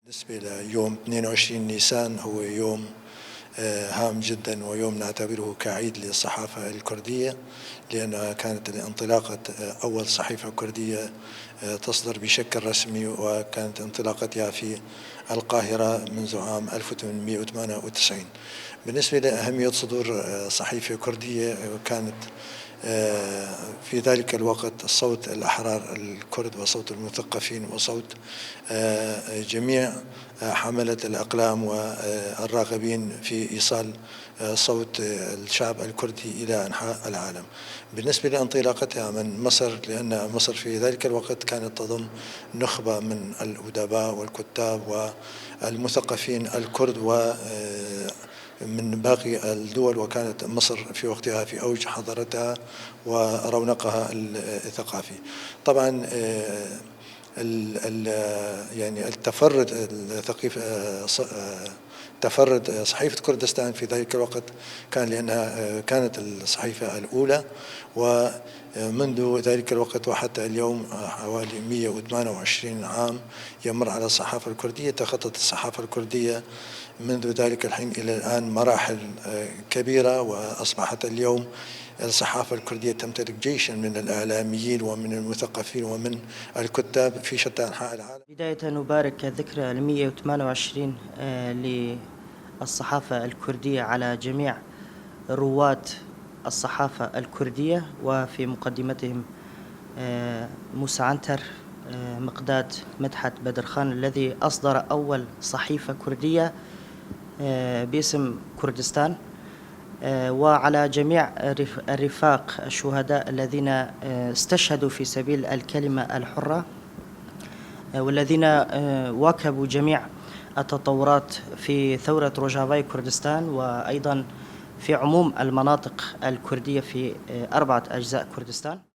بالنسبة ليوم 22 نيسان هو يوم هام جدا، ويوم نعتبره كعيد للصحافة الكردية، لأنها كانت انطلاقة أول صحيفة كردية تصدر بشكل رسمي، وكانت انطلاقتها في القاهرة منذ عام 1898. بالنسبة لأهمية صدور صحيفة كردية، كانت في ذلك الوقت صوت الأحرار الكرد وصوت المثقفين وصوت جميع حملة الأقلام والراغبين في إيصال صوت الشعب الكردي إلى أنحاء العالم. بالنسبة لانطلاقتها من مصر، لأن مصر في ذلك الوقت كانت تضم نخبة من الأدباء والكتاب والمثقفين الكرد من باقي الدول، وكانت مصر في وقتها في أوج حضارتها ورونقها الثقافي. طبعا يعني تفرد صحيفة كردستان في ذلك الوقت كان لأنها كانت الصحيفة الأولى، ومنذ ذلك الوقت وحتى اليوم حوالي 128 عام يمر على الصحافة الكردية. تخطت الصحافة الكردية منذ ذلك الحين إلى الآن مراحل كبيرة، وأصبحت اليوم الصحافة الكردية تمتلك جيشا من الإعلاميين ومن المثقفين ومن الكتاب في شتى أنحاء العالم. بداية نبارك ذكرى 128 للصحافة الكردية على جميع رواد الصحافة الكردية، وفي مقدمتهم موسى عنتر، مقداد مدحت بدرخان الذي أصدر أول صحيفة كردية باسم كردستان، وعلى جميع الرفاق الشهداء الذين استشهدوا في سبيل الكلمة الحرة، والذين واكبوا جميع التطورات في ثورة روجافاي كردستان، وأيضا في عموم المناطق الكردية في 4 أجزاء كردستان.